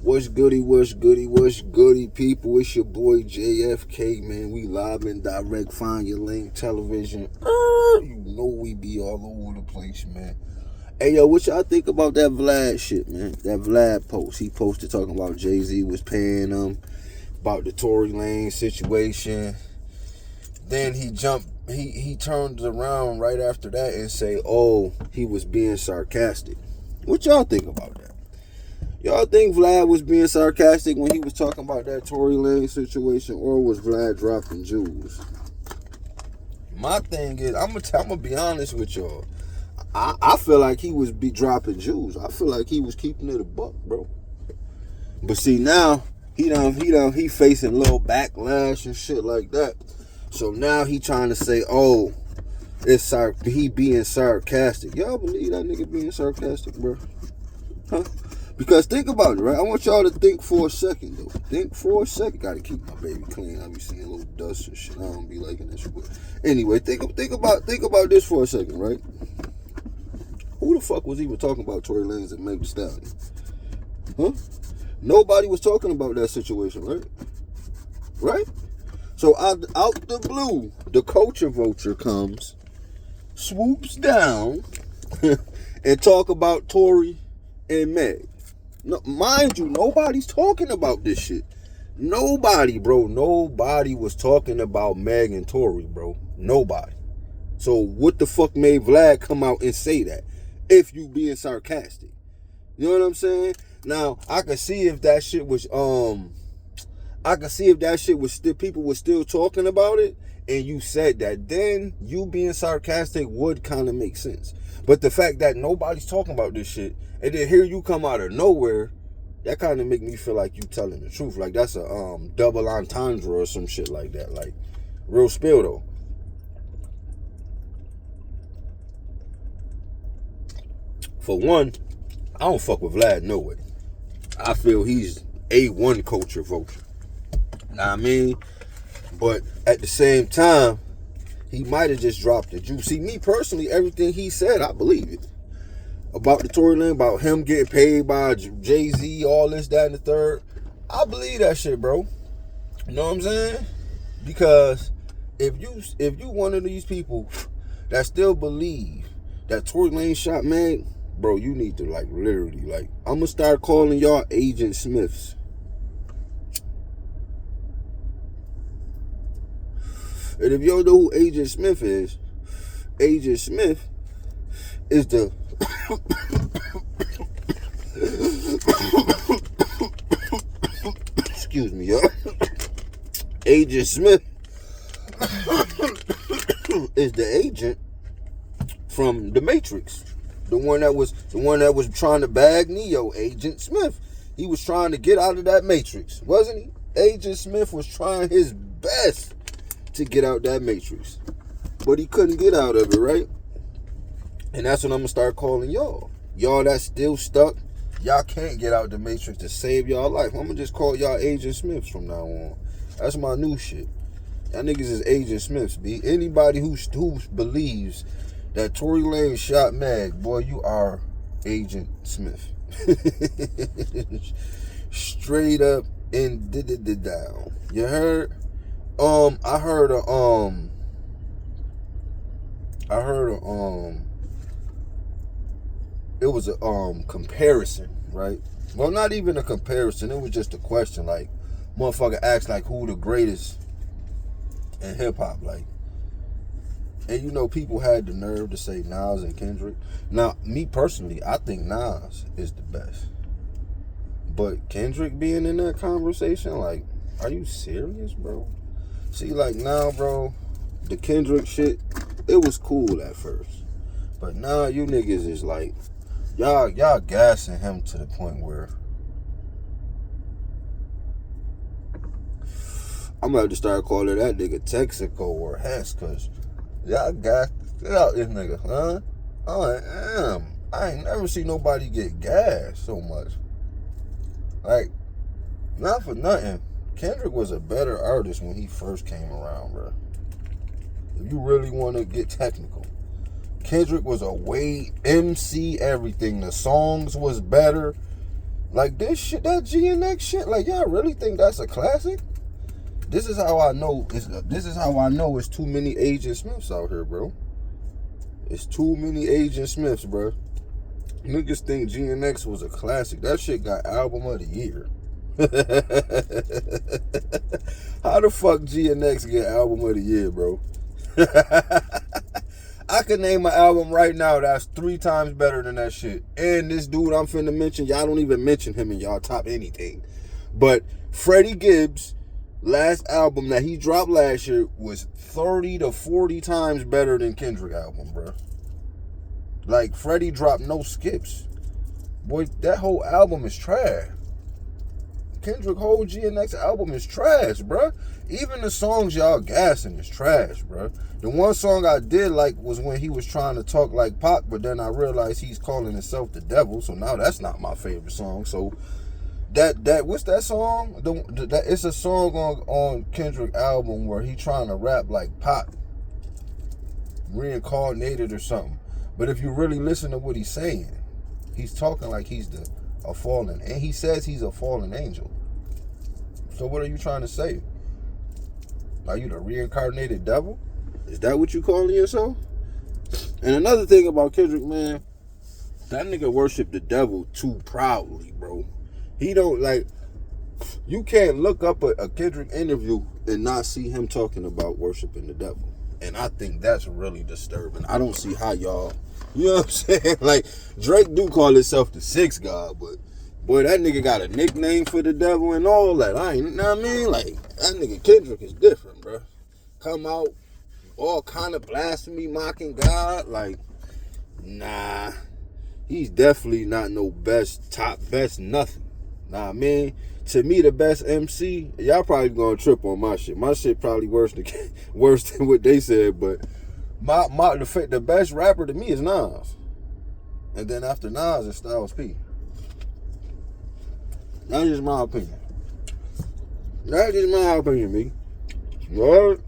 What's goody, people? It's your boy JFK, man. We live and direct, find your link, television. You know we be all over the place, man. Hey, yo, what y'all think about that Vlad shit, man? That Vlad post. He posted talking about Jay-Z was paying him, about the Tory Lanez situation. Then he turned around right after that and say, oh, he was being sarcastic. What y'all think about that? Y'all think Vlad was being sarcastic when he was talking about that Tory Lanez situation, or was Vlad dropping jewels? My thing is, I'm gonna be honest with y'all. I feel like he was dropping jewels. I feel like he was keeping it a buck, bro. But see, now he facing little backlash and shit like that. So now he trying to say, oh, he being sarcastic. Y'all believe that nigga being sarcastic, bro? Huh? Because think about it, right? I want y'all to think for a second, though. Think for a second. Gotta keep my baby clean. I be seeing a little dust and shit. I don't be liking that shit. But anyway, think about this for a second, right? Who the fuck was even talking about Tory Lanez and Meg Thee Stallion? Huh? Nobody was talking about that situation, right? Right? So out the blue, the culture vulture comes, swoops down, and talk about Tory and Meg. No, mind you, nobody's talking about this shit. Nobody, bro. Nobody was talking about Meg and Tory, bro. Nobody. So what the fuck made Vlad come out and say that? If you being sarcastic. You know what I'm saying? Now, I could see if that shit was still, people were still talking about it, and you said that, then you being sarcastic would kind of make sense. But the fact that nobody's talking about this shit, and then here you come out of nowhere, that kind of make me feel like you telling the truth. Like that's a double entendre or some shit like that. Like, real spill though. For one, I don't fuck with Vlad no way. I feel he's A1 culture vulture. Know what I mean? But at the same time, he might have just dropped the juice. See, me personally, everything he said, I believe it. About the Tory Lanez, about him getting paid by Jay-Z, all this, that, and the third. I believe that shit, bro. You know what I'm saying? Because if you one of these people that still believe that Tory Lanez shot Meg, bro, you need to literally, I'm gonna start calling y'all Agent Smiths. And if y'all know who Agent Smith is the excuse me, y'all. Agent Smith is the agent from The Matrix. The one that was trying to bag Neo, Agent Smith. He was trying to get out of that Matrix, wasn't he? Agent Smith was trying his best to get out that Matrix, but he couldn't get out of it, right? And that's what I'm gonna start calling y'all. Y'all that's still stuck, y'all can't get out the Matrix to save y'all life. I'm gonna just call y'all Agent Smiths from now on. That's my new shit. Y'all niggas is Agent Smiths, B. Anybody who believes that Tory Lanez shot Meg, boy, you are Agent Smith. Straight up and did it down. You heard? I heard it was a comparison, right? Well, not even a comparison. It was just a question. Like, motherfucker asked, like, who the greatest in hip hop, like. And you know, people had the nerve to say Nas and Kendrick. Now, me personally, I think Nas is the best. But Kendrick being in that conversation, like, are you serious, bro? See, like, now, bro, the Kendrick shit, it was cool at first. But now you niggas is like, y'all gassing him to the point where I'm gonna have to start calling that nigga Texaco or Hess, cause y'all gassed out this nigga, huh? I ain't never seen nobody get gassed so much. Like, not for nothing, Kendrick was a better artist when he first came around, bro. If you really want to get technical, Kendrick was a way MC everything. The songs was better. Like this shit, that GNX shit, like y'all really think that's a classic? This is how I know it's too many Agent Smiths out here, bro. It's too many Agent Smiths, bro. Niggas think GNX was a classic. That shit got album of the year. How the fuck GNX get album of the year, bro? I could name an album right now that's 3 times better than that shit. And this dude I'm finna mention, y'all don't even mention him in y'all top anything. But Freddie Gibbs' last album that he dropped last year was 30 to 40 times better than Kendrick album, bro. Like, Freddie dropped no skips. Boy, that whole album is trash. Kendrick whole GNX album is trash, bro. Even the songs y'all gassing is trash, bro. The one song I did like was when he was trying to talk like Pac, but then I realized he's calling himself the devil, so now that's not my favorite song. So that what's that song? It's a song on Kendrick album where he trying to rap like Pac, reincarnated or something. But if you really listen to what he's saying, he's talking like he's a fallen, and he says he's a fallen angel. So what are you trying to say? Are you the reincarnated devil? Is that what you calling yourself? And another thing about Kendrick, man, that nigga worship the devil too proudly, bro. He don't, like, you can't look up a Kendrick interview and not see him talking about worshiping the devil. And I think that's really disturbing. I don't see how y'all, you know what I'm saying? Like, Drake do call himself the sixth god, but boy, that nigga got a nickname for the devil and all that. You know what I mean? Like, that nigga Kendrick is different, bro. Come out, all kind of blasphemy, mocking God. Like, nah. He's definitely not no top best nothing. Nah, I mean, to me, the best MC, y'all probably gonna trip on my shit. My shit probably worse than what they said, but the best rapper to me is Nas. And then after Nas, it's Styles P. That's just my opinion. Me. Right?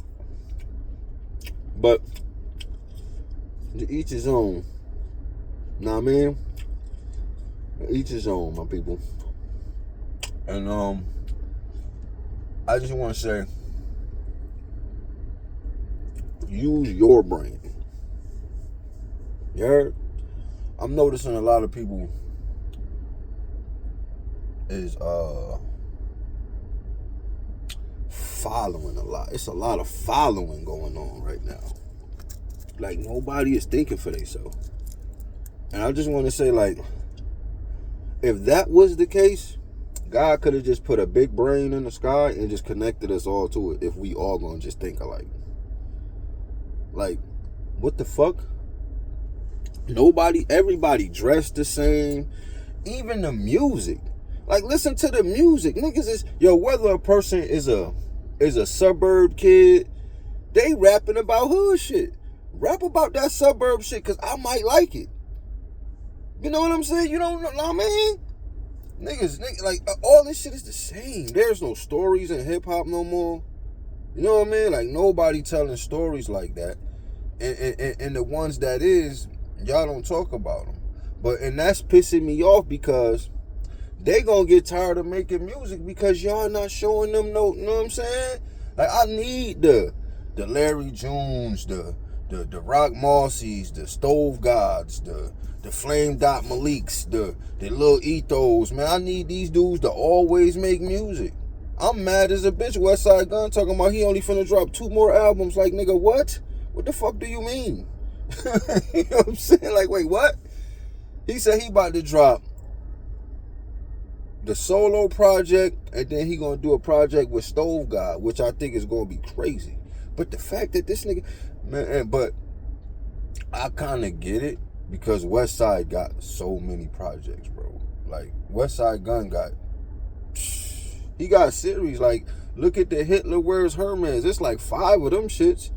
But to each his own. Know what I mean? Each his own, my people. And I just want to say, use your brain. You heard? I'm noticing a lot of people is following a lot. It's a lot of following going on right now. Like, nobody is thinking for themselves. And I just want to say, like, if that was the case, God could have just put a big brain in the sky and just connected us all to it if we all gonna just think alike. Like, what the fuck? Everybody dressed the same. Even the music. Like, listen to the music. Niggas is, whether a person is a suburb kid, they rapping about hood shit. Rap about that suburb shit, because I might like it. You know what I'm saying? You don't know what I mean? Niggas, like, all this shit is the same. There's no stories in hip-hop no more. You know what I mean? Like, nobody telling stories like that. And the ones that is, y'all don't talk about them. And that's pissing me off, because they gonna get tired of making music because y'all not showing them no, you know what I'm saying? Like, I need the Larry Jones, the Rock Marcy's, the Stove Gods, the Flame Dot Maliks, the Lil Ethos, man. I need these dudes to always make music. I'm mad as a bitch. Westside Gunn talking about he only finna drop 2 more albums. Like, nigga, what? What the fuck do you mean? You know what I'm saying? Like, wait, what? He said he about to drop the solo project, and then he gonna do a project with Stove God, which I think is gonna be crazy. But the fact that this nigga, man, but I kind of get it, because Westside got so many projects, bro. Like, Westside Gunn he got series. Like, look at the Hitler Wears Hermes. It's like 5 of them shits.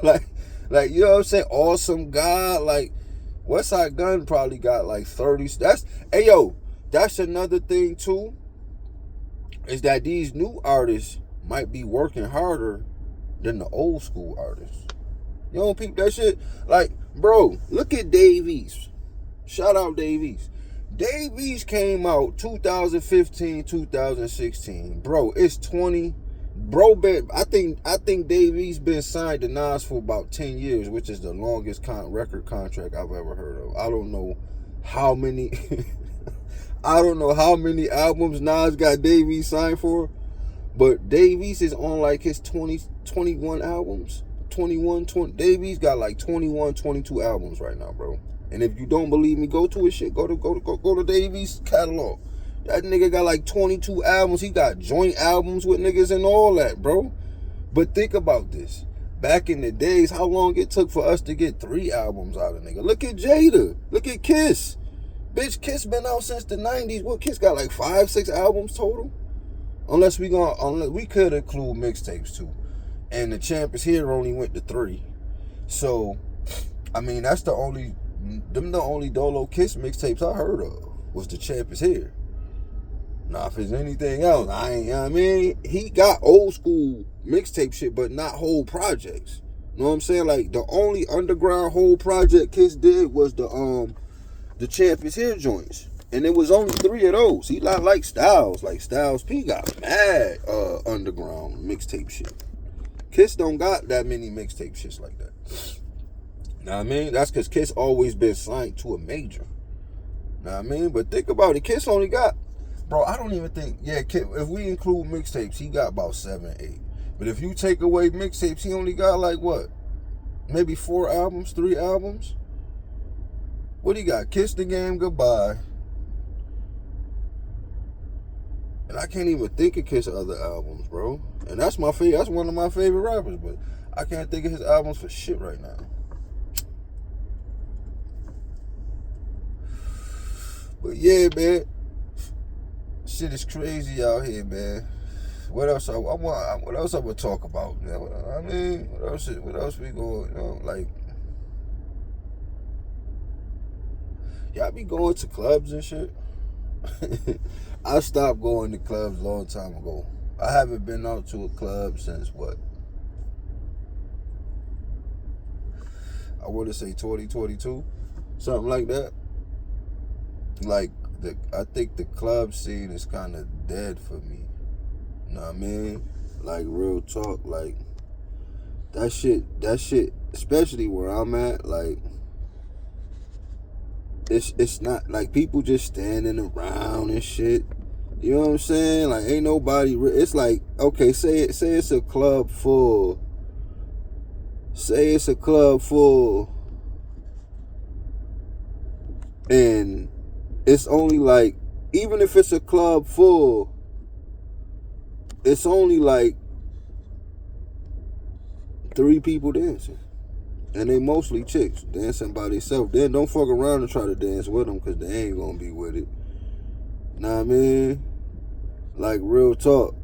like, you know what I'm saying? Awesome God. Like, Westside Gunn probably got like 30. That's another thing too, is that these new artists might be working harder than the old school artists. You don't peep that shit? Like, bro, look at Dave East. Shout out Dave East. Dave East came out 2015, 2016. Bro, it's 20. Bro, I think Dave East been signed to Nas for about 10 years, which is the longest record contract I've ever heard of. I don't know how many I don't know how many albums Nas got Dave East signed for, but Dave East is on like his 21 albums. 20. Dave East got like 21, 22 albums right now, bro. And if you don't believe me, go to his shit. Go to Dave East's catalog. That nigga got like 22 albums. He got joint albums with niggas and all that, bro. But think about this. Back in the days, how long it took for us to get 3 albums out of nigga. Look at Jada. Look at Kiss. Bitch, Kiss been out since the 90s. What, Kiss got like 5, 6 albums total? Unless we could include mixtapes too. And The Champ Is Here only went to 3. So, I mean, that's the only Dolo Kiss mixtapes I heard of was The Champ Is Here. Now, if there's anything else, you know what I mean? He got old school mixtape shit, but not whole projects. You know what I'm saying? Like, the only underground whole project Kiss did was the Champ Is Here joints. And it was only 3 of those. He not like Styles. Like, Styles P got mad underground mixtape shit. Kiss don't got that many mixtape shits like that. Know what I mean? That's because Kiss always been signed to a major. Know what I mean? But think about it. Kiss only got, bro, I don't even think, if we include mixtapes, he got about 7, 8. But if you take away mixtapes, he only got like what? Maybe 4 albums, 3 albums? What he got? Kiss the Game Goodbye. And I can't even think of Kiss' other albums, bro. And that's my favorite. That's one of my favorite rappers, but I can't think of his albums for shit right now. But yeah, man, shit is crazy out here, man. What else? What else I would talk about? Man? I mean, what else we going? You know, like, y'all be going to clubs and shit. I stopped going to clubs a long time ago. I haven't been out to a club since what? I want to say 2022, something like that. Like, I think the club scene is kind of dead for me. You know what I mean? Like, real talk. Like, that shit, especially where I'm at, like, it's not, like, people just standing around and shit. You know what I'm saying? Like, ain't nobody, it's like, okay, say it's a club full. Say it's a club full. And it's only like, even if it's a club full, it's only like 3 people dancing. And they mostly chicks dancing by themselves. Then don't fuck around and try to dance with them because they ain't gonna be with it. Know what I mean? Like, real talk.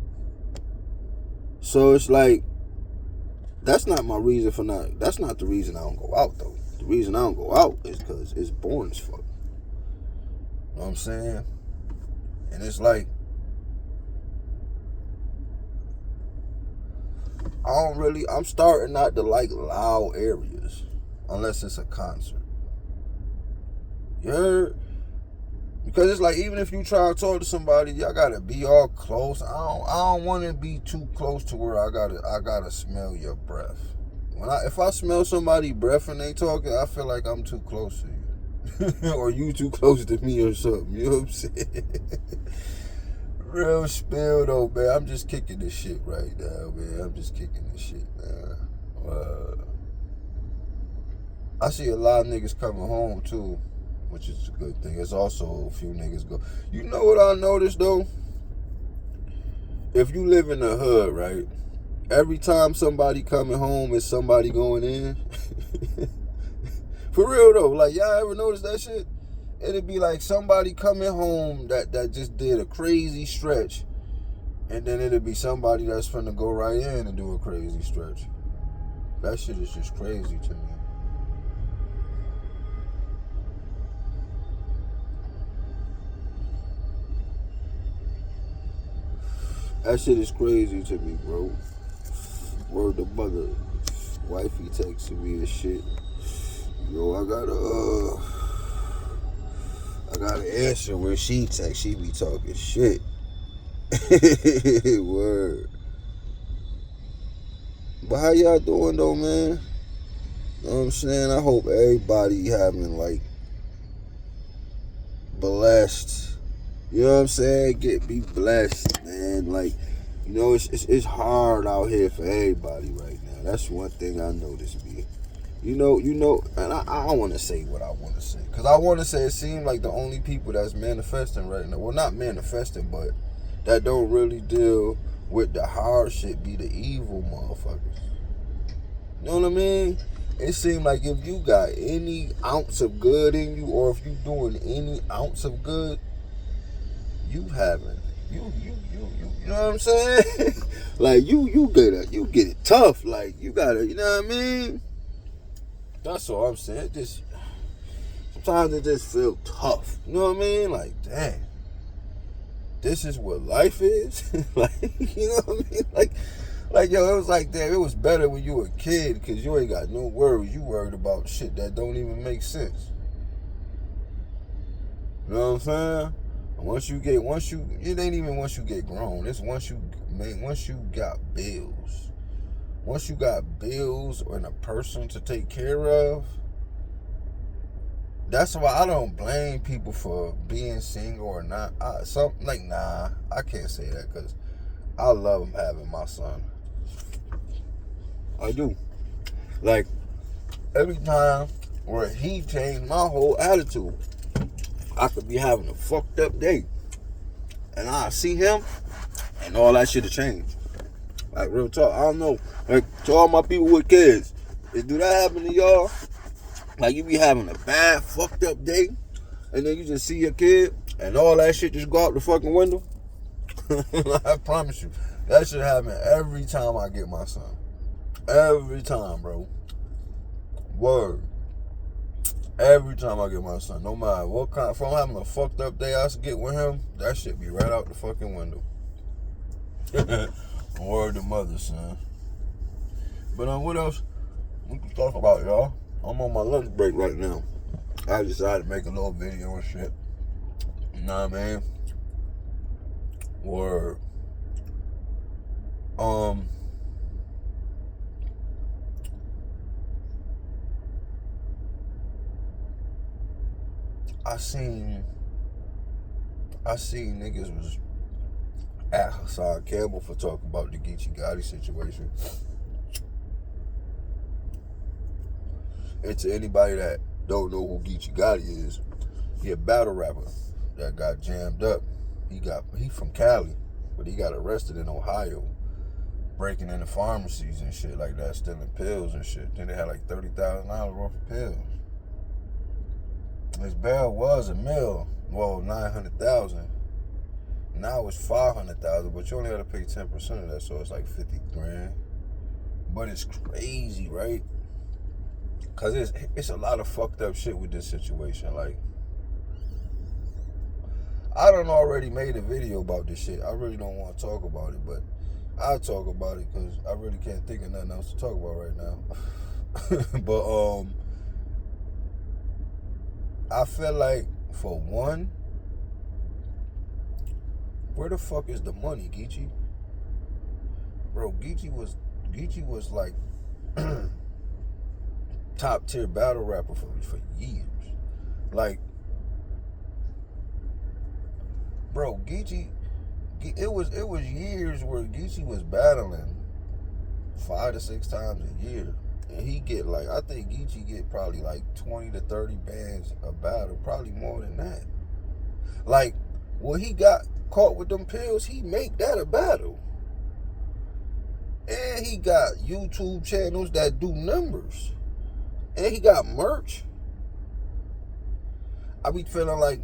So it's like, that's not my reason for not, that's not the reason I don't go out though. The reason I don't go out is because it's boring as fuck. You know what I'm saying? And it's like, I'm starting not to like loud areas unless it's a concert. You heard? Because it's like, even if you try to talk to somebody, y'all gotta be all close. I don't want to be too close to where I gotta smell your breath. If I smell somebody's breath and they talking, I feel like I'm too close to you. Or you too close to me or something. You know what I'm saying? Real spill though, man. I'm just kicking this shit right now, man. I'm just kicking this shit, man. I see a lot of niggas coming home too, which is a good thing. There's also a few niggas go. You know what I noticed though? If you live in the hood, right? Every time somebody coming home is somebody going in. For real though, like, y'all ever notice that shit? It'd be like somebody coming home that just did a crazy stretch, and then it'd be somebody that's finna go right in and do a crazy stretch. That shit is just crazy to me. That shit is crazy to me, bro. Word to mother. Wifey texting me and shit. Yo, I gotta answer where she text. She be talking shit. Word. But how y'all doing though, man? You know what I'm saying? I hope everybody having like blessed. You know what I'm saying? Be blessed, man. Like, you know, it's hard out here for everybody right now. That's one thing I noticed, B. You know, and I don't want to say what I want to say. Because I want to say it seems like the only people that's manifesting right now, well, not manifesting, but that don't really deal with the hard shit be the evil motherfuckers. You know what I mean? It seems like if you got any ounce of good in you, or if you doing any ounce of good, you having, you know what I'm saying? Like, you get it tough. Like, you gotta, you know what I mean? That's all I'm saying. Sometimes it just feel tough. You know what I mean? Like, damn, this is what life is. Like, you know what I mean? Like, yo, it was like, damn, it was better when you were a kid because you ain't got no worries. You worried about shit that don't even make sense. You know what I'm saying? It ain't even once you get grown. It's once you got bills. Once you got bills and a person to take care of, that's why I don't blame people for being single or not. I can't say that because I love having my son. I do. Like, every time where he changed my whole attitude, I could be having a fucked up day, and I see him, and all that shit have changed. Like, real talk. I don't know. Like, to all my people with kids, do that happen to y'all? Like, you be having a bad, fucked up day, and then you just see your kid, and all that shit just go out the fucking window? I promise you. That shit happen every time I get my son. Every time, bro. Word. Every time I get my son. No matter what kind, if I'm having a fucked up day I get with him, that shit be right out the fucking window. Word to mother, son. But what else we can talk about, y'all? I'm on my lunch break right now. I decided to make a little video and shit. You know what I mean? Word. I seen niggas was at Hassan Campbell for talking about the Geechee Gotti situation. And to anybody that don't know who Geechee Gotti is, he a battle rapper that got jammed up. He from Cali, but he got arrested in Ohio, breaking into pharmacies and shit like that, stealing pills and shit. Then they had like $30,000 worth of pills. His bail was $1 million, well, $900,000. Now it's $500,000, but you only got to pay 10% of that, so it's like $50,000. But it's crazy, right? Cause it's a lot of fucked up shit with this situation. Like, I done already made a video about this shit. I really don't want to talk about it, but I'll talk about it because I really can't think of nothing else to talk about right now. But I feel like, for one, where the fuck is the money, Geechee? Bro, Geechee was like top tier battle rapper for years. Like, bro, Geechee, it was years where Geechee was battling 5 to 6 times a year. And he get like, I think Geechee get probably like 20 to 30 bands a battle, probably more than that. Like, when he got caught with them pills, he make that a battle. And he got YouTube channels that do numbers. And he got merch. I be feeling like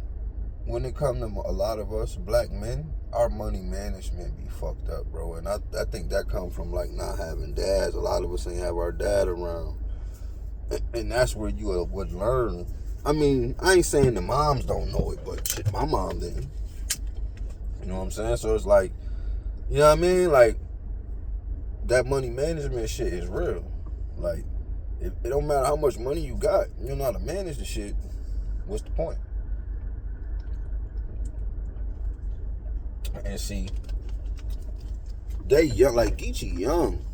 when it comes to a lot of us black men, our money management be fucked up, bro. And I think that comes from like not having dads. A lot of us ain't have our dad around. And that's where you would learn. I mean, I ain't saying the moms don't know it, but shit, my mom didn't. You know what I'm saying? So it's like, you know what I mean? Like, that money management shit is real. Like, it don't matter how much money you got. You know how to manage the shit. What's the point? And see, they young, like Geechee young.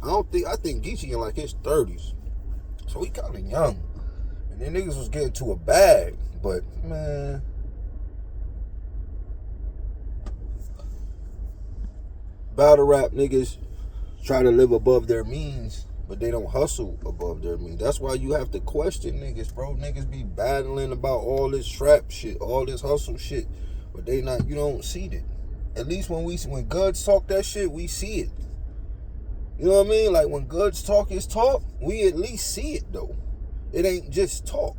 I think Geechee in like his 30s. So he kinda young. And then niggas was getting to a bag. But man, battle rap niggas try to live above their means, but they don't hustle above their means. That's why you have to question niggas, bro. Niggas be battling about all this trap shit, all this hustle shit, but they not. You don't see it. At least when Guds talk that shit, we see it. You know what I mean? Like when Guds talk his talk, we at least see it though. It ain't just talk.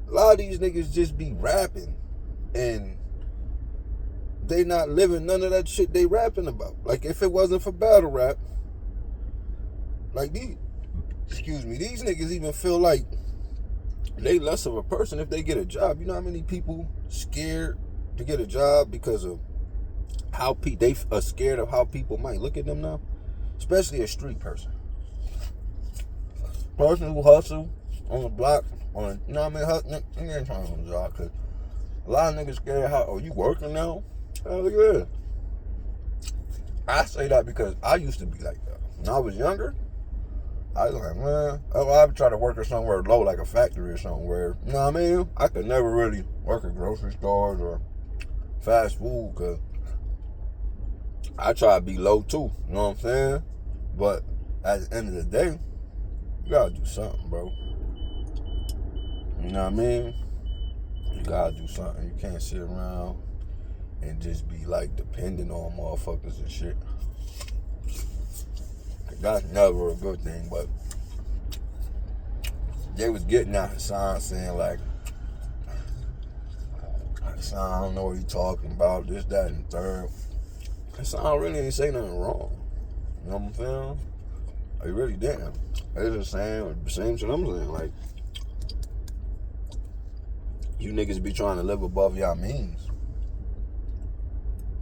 A lot of these niggas just be rapping, and they not living none of that shit they rapping about. Like if it wasn't for battle rap, like these niggas even feel like they less of a person if they get a job. You know how many people scared to get a job because of how they are scared of how people might look at them now? Especially a street person. Person who hustle on the block, you know what I mean? Hustle, you ain't trying to get a job because a lot of niggas scared how, you working now? Hell yeah. I say that because I used to be like that. When I was younger, I was like, man, I would try to work at somewhere low, like a factory or somewhere. You know what I mean? I could never really work at grocery stores or fast food because I try to be low too. You know what I'm saying? But at the end of the day, you gotta do something, bro. You know what I mean? You gotta do something. You can't sit around and just be like depending on motherfuckers and shit. That's never a good thing, but they was getting at Hassan saying like, Hassan, I don't know what he talking about, this, that, and the third. Hassan really ain't say nothing wrong. You know what I'm saying? He really didn't. They just saying the same shit I'm saying. Like, you niggas be trying to live above y'all means.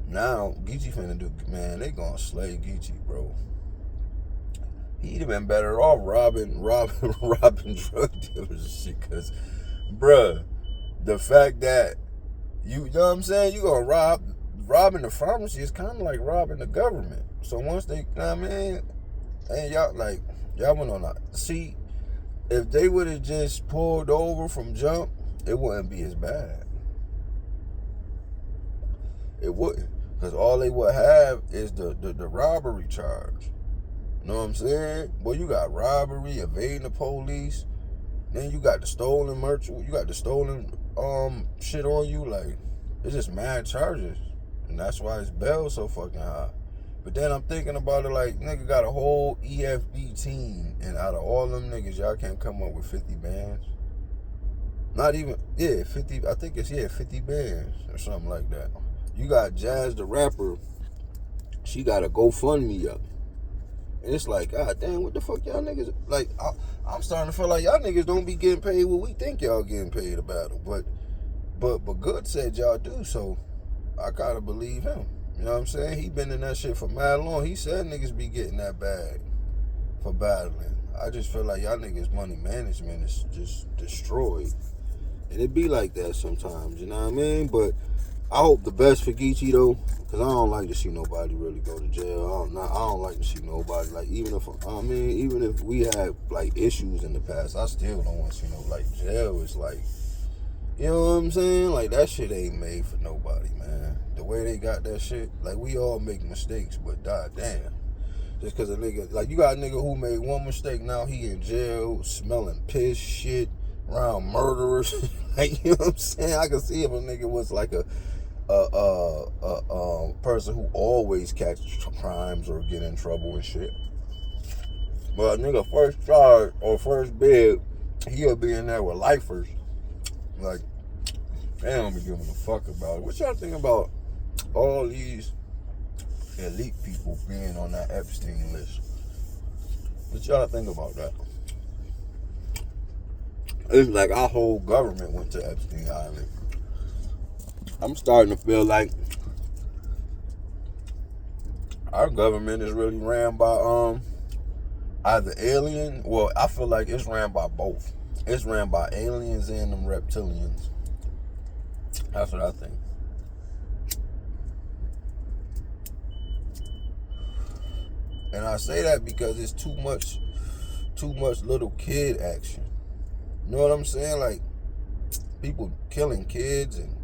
Now, Geechee finna do, man, they gonna slay Geechee, bro. He'd have been better off robbing drug dealers and shit. Cause, bruh, the fact that you know what I'm saying, you gonna robbing the pharmacy is kind of like robbing the government. So once they, you know what I mean, and y'all went on that. See, if they would have just pulled over from jump, it wouldn't be as bad. It wouldn't, because all they would have is the robbery charge. You know what I'm saying? Boy, you got robbery, evading the police, then you got the stolen merch, you got the stolen shit on you. Like, it's just mad charges, and that's why his bail so fucking high. But then I'm thinking about it like, nigga got a whole EFD team, and out of all them niggas, y'all can't come up with 50 bands. Not even, 50, I think it's, 50 bands or something like that. You got Jazz the rapper, she got a GoFundMe up. And it's like, God damn, what the fuck y'all niggas, like, I'm starting to feel like y'all niggas don't be getting paid what we think y'all getting paid about it. But Good said y'all do, so I gotta believe him. You know what I'm saying? He been in that shit for mad long. He said niggas be getting that bag for battling. I just feel like y'all niggas' money management is just destroyed. And it be like that sometimes, you know what I mean? But I hope the best for Geechee though, because I don't like to see nobody really go to jail. I don't like to see nobody, like, even if we had like issues in the past, I still don't want to see no, like, jail is like, you know what I'm saying? Like, that shit ain't made for nobody, man. The way they got that shit, like, we all make mistakes, but god damn. Just because a nigga, like, you got a nigga who made one mistake, now he in jail, smelling piss shit, around murderers. Like, you know what I'm saying? I can see if a nigga was like a person who always catch crimes or get in trouble and shit. But a nigga first charge or first bid, he'll be in there with lifers. Like, they don't be giving a fuck about it. What y'all think about all these elite people being on that Epstein list? What y'all think about that? It's like our whole government went to Epstein Island. I'm starting to feel like our government is really ran by either alien. Well, I feel like it's ran by both. It's ran by aliens and them reptilians. That's what I think. And I say that because it's too much little kid action. You know what I'm saying? Like, people killing kids and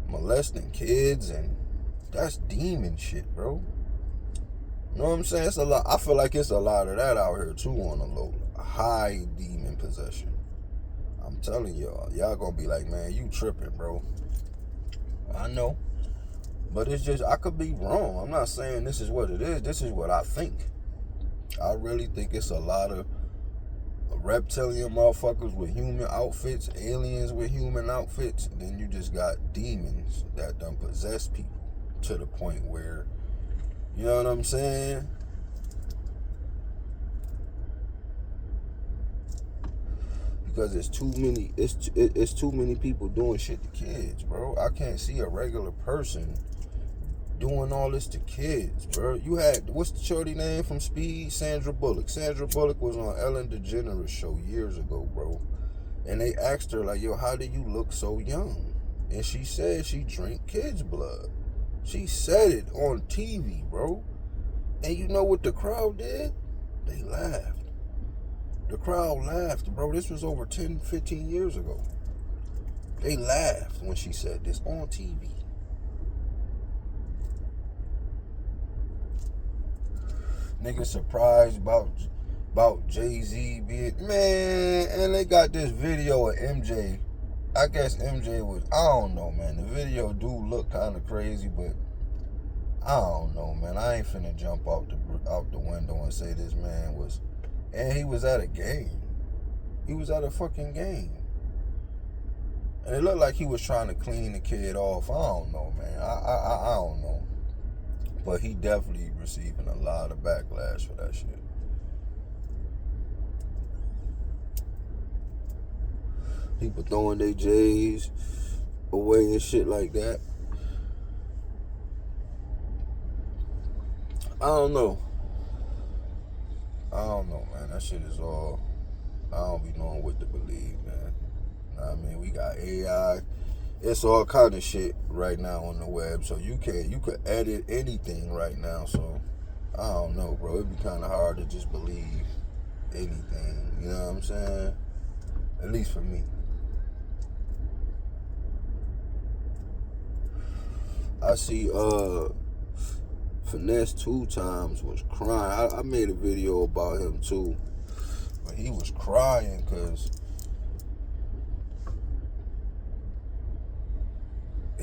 molesting kids, and that's demon shit, bro. You know what I'm saying? It's a lot. I feel like it's a lot of that out here too on the low. High demon possession. I'm telling y'all gonna be like, man, you tripping, bro. I know. But it's just, I could be wrong. I'm not saying this is what it is. This is what I think. I really think it's a lot of reptilian motherfuckers with human outfits, aliens with human outfits, and then you just got demons that done possess people to the point where, you know what I'm saying? Because it's too many people doing shit to kids, bro. I can't see a regular person doing all this to kids, bro. You had, what's the shorty name from Speed? Sandra Bullock. Sandra Bullock was on Ellen DeGeneres show years ago, bro. And they asked her, like, yo, how do you look so young? And she said she drank kids' blood. She said it on TV, bro. And you know what the crowd did? They laughed. The crowd laughed, bro. This was over 10, 15 years ago. They laughed when she said this on TV. Niggas surprised about Jay-Z being, man, and they got this video of MJ. I guess MJ was, I don't know, man. The video do look kind of crazy, but I don't know, man. I ain't finna jump out the window and say this man was, and he was at a game. He was at a fucking game. And it looked like he was trying to clean the kid off. I don't know, man. I don't know. But he definitely receiving a lot of backlash for that shit. People throwing their J's away and shit like that. I don't know, man. That shit is all, I don't be knowing what to believe, man. I mean, we got AI. It's all kind of shit right now on the web, so you could edit anything right now. So I don't know, bro. It'd be kind of hard to just believe anything. You know what I'm saying? At least for me. I see Finesse 2 Times was crying. I made a video about him too, but he was crying because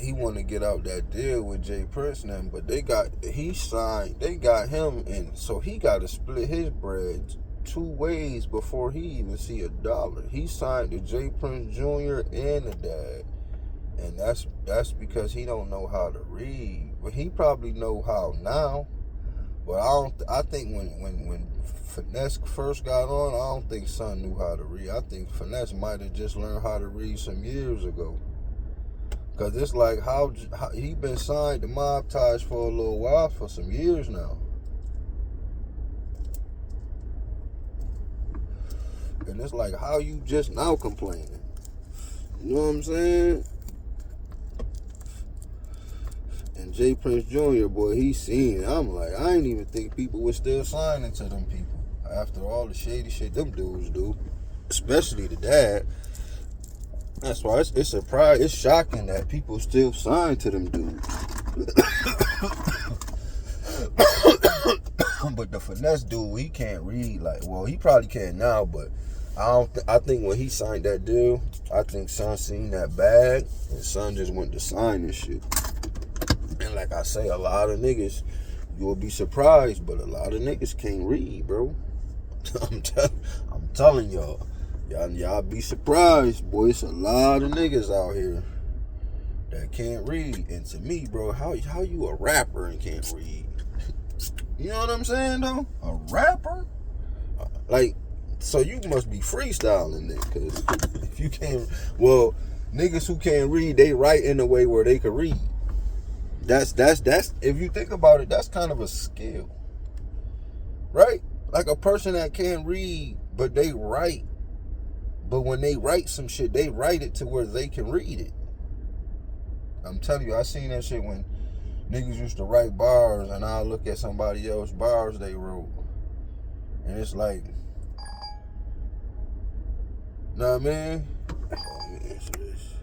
he wanted to get out that deal with Jay Prince and them, but they got him, and so he got to split his bread 2 ways before he even see $1. He signed to Jay Prince Jr. and the dad, and that's because he don't know how to read. But he probably know how now. But I think when Finesse first got on, I don't think Son knew how to read. I think Finesse might have just learned how to read some years ago. Cause it's like how he been signed to Mob Ties for a little while, for some years now. And it's like, how you just now complaining? You know what I'm saying? And Jay Prince Jr., boy, he seen it. I'm like, I ain't even think people were still signing to them people after all the shady shit them dudes do, especially the dad. That's why it's surprising. It's shocking that people still sign to them dudes. But the Finesse dude, he can't read. Like, well, he probably can now, but I think when he signed that deal, I think Son seen that bag, and Son just went to sign this shit. And like I say, a lot of niggas, you'll be surprised, but a lot of niggas can't read, bro. I'm telling y'all. Y'all be surprised, boy. It's a lot of niggas out here that can't read. And to me, bro, how you a rapper and can't read? You know what I'm saying, though? A rapper? Like, so you must be freestyling then, because if you can't, well, niggas who can't read, they write in a way where they can read. That's if you think about it, that's kind of a skill, right? Like a person that can't read, but they write. But when they write some shit, they write it to where they can read it. I'm telling you, I seen that shit when Niggas used to write bars, and I'll look at somebody else's bars they wrote. And it's like, know what I mean? Let me answer this.